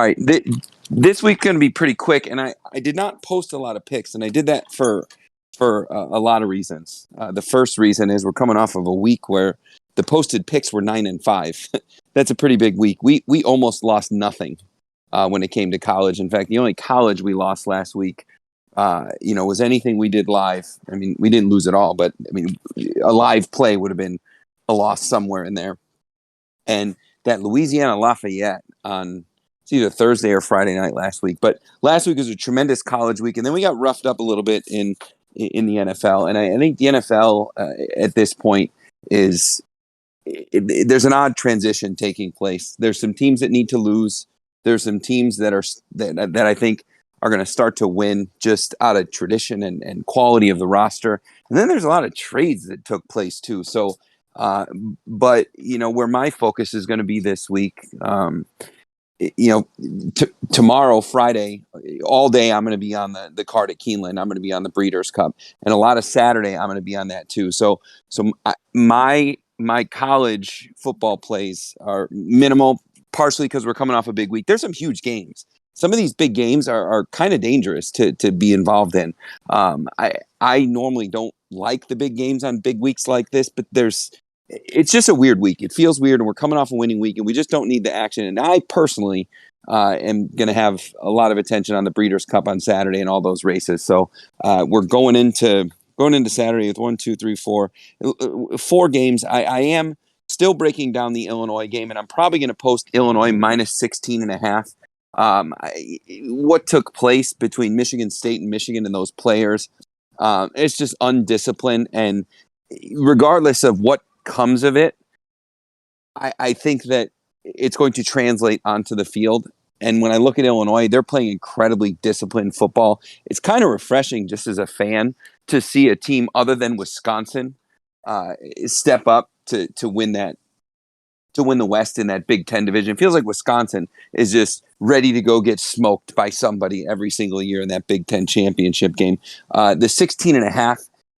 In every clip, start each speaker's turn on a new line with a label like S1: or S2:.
S1: All right, this week's going to be pretty quick, and I did not post a lot of picks, and I did that for a lot of reasons. The first reason is we're coming off of a week where the posted picks were 9-5. That's a pretty big week. We almost lost nothing when it came to college. In fact, the only college we lost last week, was anything we did live. I mean, we didn't lose at all, but I mean, a live play would have been a loss somewhere in there. And that Louisiana Lafayette on it's either Thursday or Friday night last week. But last week was a tremendous college week, and then we got roughed up a little bit in the NFL. And I think the NFL at this point is there's an odd transition taking place. There's some teams that need to lose. There's some teams that I think are going to start to win just out of tradition and quality of the roster. And then there's a lot of trades that took place too. So, but where my focus is going to be this week, tomorrow, Friday, all day, I'm going to be on the card at Keeneland. I'm going to be on the Breeders' Cup, and a lot of Saturday, I'm going to be on that too. So my college football plays are minimal, partially because we're coming off a big week. There's some huge games. Some of these big games are kind of dangerous to be involved in. I normally don't like the big games on big weeks like this, but it's just a weird week. It feels weird, and we're coming off a winning week, and we just don't need the action. And I personally am going to have a lot of attention on the Breeders' Cup on Saturday and all those races. So we're going into Saturday with 1, 2, 3, 4, 4 games. I am still breaking down the Illinois game, and I'm probably going to post Illinois minus 16.5. What took place between Michigan State and Michigan and those players, it's just undisciplined. And regardless of what comes of it, I think that it's going to translate onto the field. And when I look at Illinois, they're playing incredibly disciplined football. It's kind of refreshing just as a fan to see a team other than Wisconsin step up to win the West in that Big Ten division. It feels like Wisconsin is just ready to go get smoked by somebody every single year in that Big Ten championship game. The 16.5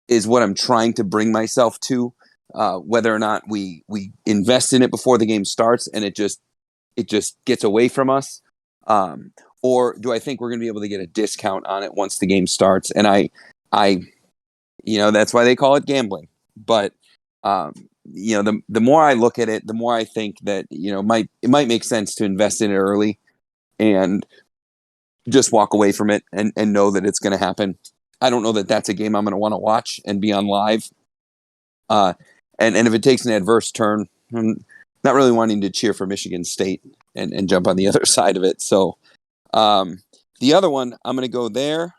S1: is what I'm trying to bring myself to. Whether or not we invest in it before the game starts and it just gets away from us, or do I think we're going to be able to get a discount on it once the game starts? And I that's why they call it gambling. But the more I look at it, the more I think that it might make sense to invest in it early and just walk away from it and know that it's going to happen. I don't know that that's a game I'm going to want to watch and be on live. And if it takes an adverse turn, I'm not really wanting to cheer for Michigan State and jump on the other side of it. So the other one, I'm going to go there.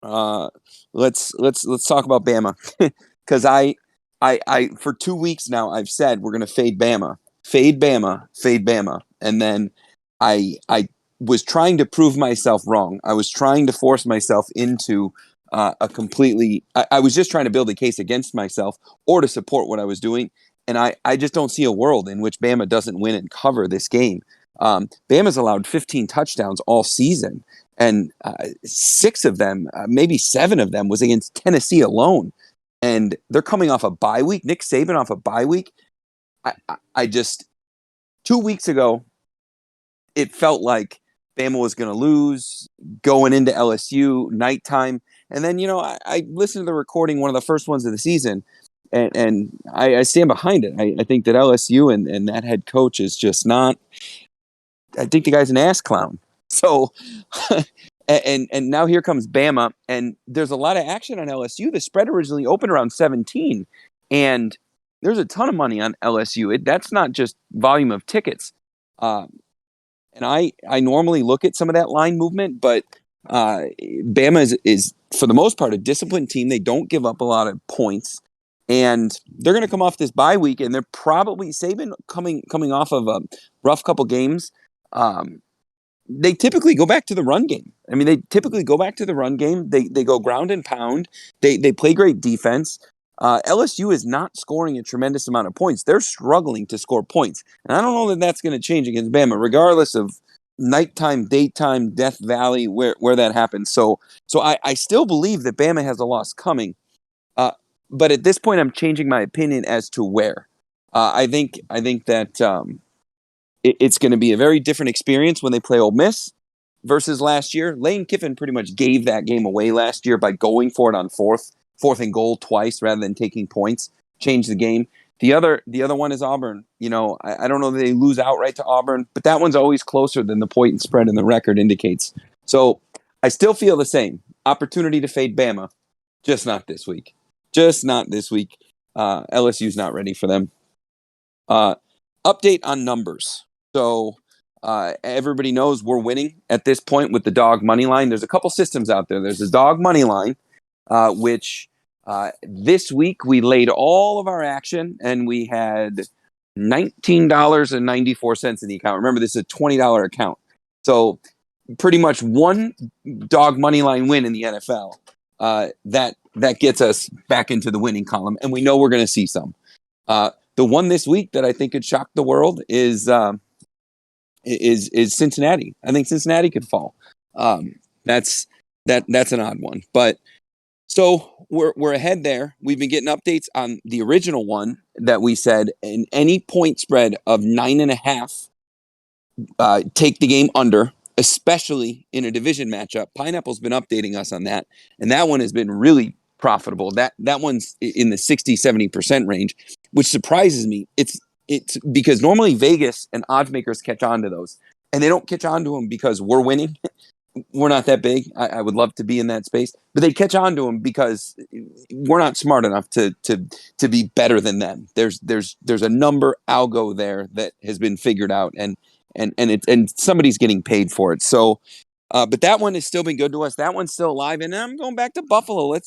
S1: Let's talk about Bama because I for 2 weeks now I've said we're going to fade Bama, and then I was trying to prove myself wrong. I was trying to force myself into I was just trying to build a case against myself or to support what I was doing. And I just don't see a world in which Bama doesn't win and cover this game. Bama's allowed 15 touchdowns all season, and 6 of them, maybe 7 of them, was against Tennessee alone. And they're coming off a bye week. Nick Saban off a bye week. I just 2 weeks ago, it felt like Bama was going to lose going into LSU nighttime. And then, I listened to the recording, one of the first ones of the season, and I stand behind it. I think that LSU and that head coach is just not – I think the guy's an ass clown. So and now here comes Bama, and there's a lot of action on LSU. The spread originally opened around 17, and there's a ton of money on LSU. That's not just volume of tickets. And I normally look at some of that line movement, but Bama is for the most part a disciplined team. They don't give up a lot of points, and they're going to come off this bye week, and they're probably Saban coming off of a rough couple games. They typically go back to the run game. I mean, they typically go back to the run game. They go ground and pound. They play great defense. LSU is not scoring a tremendous amount of points. They're struggling to score points. And I don't know that that's going to change against Bama, regardless of nighttime, daytime, Death Valley, where that happens. So I still believe that Bama has a loss coming. But at this point, I'm changing my opinion as to where. I think that it's going to be a very different experience when they play Ole Miss versus last year. Lane Kiffin pretty much gave that game away last year by going for it on fourth and goal twice rather than taking points. Changed the game. The other one is Auburn. I don't know that they lose outright to Auburn, but that one's always closer than the point and spread and the record indicates. So I still feel the same. Opportunity to fade Bama, just not this week. Just not this week. LSU's not ready for them. Update on numbers. So everybody knows we're winning at this point with the dog money line. There's a couple systems out there. There's a dog money line, which this week we laid all of our action and we had $19.94 in the account. Remember, this is a $20 account. So pretty much one dog money line win in the NFL. That gets us back into the winning column, and we know we're going to see some. The one this week that I think could shock the world is Cincinnati. I think Cincinnati could fall. That's an odd one, but so we're ahead there. We've been getting updates on the original one that we said in any point spread of 9.5, take the game under, especially in a division matchup. Pineapple's been updating us on that, and that one has been really profitable. That one's in the 60-70% range, which surprises me. It's because normally Vegas and odds makers catch on to those, and they don't catch on to them because we're winning. We're not that big. I would love to be in that space, but they catch on to them because we're not smart enough to be better than them. There's a number algo there that has been figured out, and somebody's getting paid for it. So, but that one has still been good to us. That one's still alive, and I'm going back to Buffalo.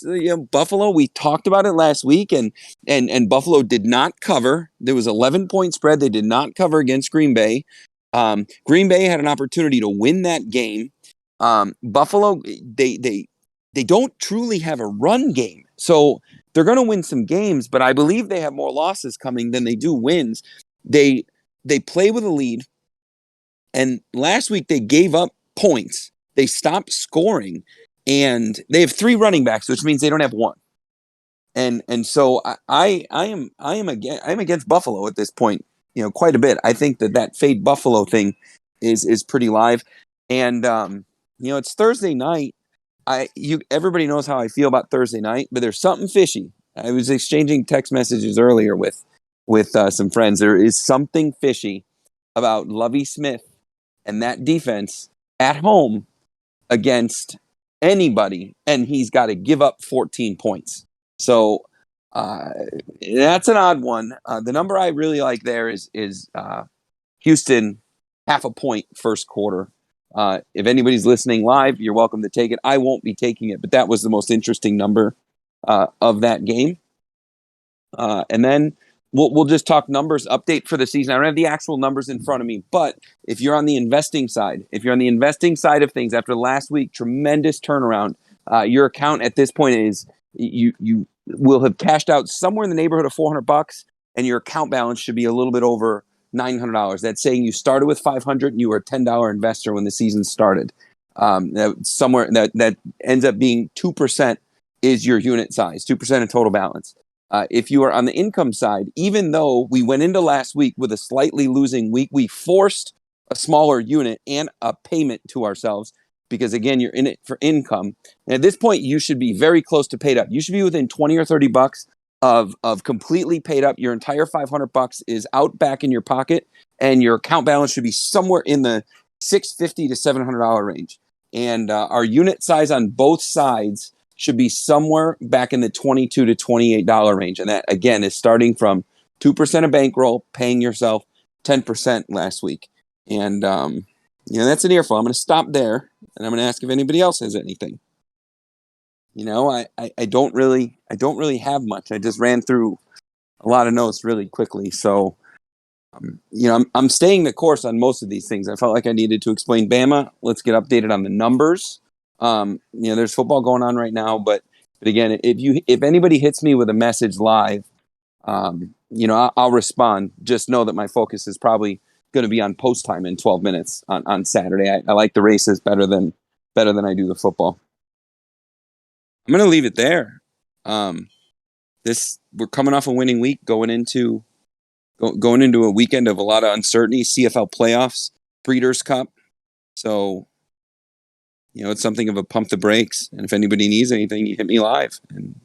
S1: Buffalo. We talked about it last week, and Buffalo did not cover. There was 11-point spread. They did not cover against Green Bay. Green Bay had an opportunity to win that game. Buffalo, they don't truly have a run game, so they're going to win some games, but I believe they have more losses coming than they do wins. They play with a lead, and last week they gave up points. They stopped scoring, and they have 3 running backs, which means they don't have one. And so I am against Buffalo at this point, quite a bit. I think that fade Buffalo thing is pretty live, and it's Thursday night. Everybody knows how I feel about Thursday night, but there's something fishy. I was exchanging text messages earlier with some friends. There is something fishy about Lovie Smith and that defense at home against anybody, and he's got to give up 14 points. So that's an odd one. The number I really like there is Houston, 0.5 point first quarter. If anybody's listening live, you're welcome to take it. I won't be taking it, but that was the most interesting number of that game. And then we'll just talk numbers update for the season. I don't have the actual numbers in front of me, but if you're on the investing side of things after last week, tremendous turnaround. Your account at this point is you will have cashed out somewhere in the neighborhood of $400, and your account balance should be a little bit over $900. That's saying you started with $500 and you were a $10 investor when the season started. Somewhere that ends up being 2% is your unit size, 2% of total balance. If you are on the income side, even though we went into last week with a slightly losing week, we forced a smaller unit and a payment to ourselves because, again, you're in it for income. And at this point, you should be very close to paid up. You should be within $20 or $30 of completely paid up. Your entire $500 is out back in your pocket, and your account balance should be somewhere in the $650 to $700 range. And our unit size on both sides should be somewhere back in the $22 to $28 range. And that, again, is starting from 2% of bankroll, paying yourself 10% last week. And, that's an earful. I'm going to stop there, and I'm going to ask if anybody else has anything. I don't really have much. I just ran through a lot of notes really quickly. So, I'm staying the course on most of these things. I felt like I needed to explain Bama. Let's get updated on the numbers. There's football going on right now, but again, if anybody hits me with a message live, I'll respond. Just know that my focus is probably going to be on post time in 12 minutes on Saturday. I like the races better than I do the football. I'm going to leave it there. We're coming off a winning week going into going into a weekend of a lot of uncertainty. CFL playoffs, Breeders' Cup. So, it's something of a pump the brakes. And if anybody needs anything, you hit me live. And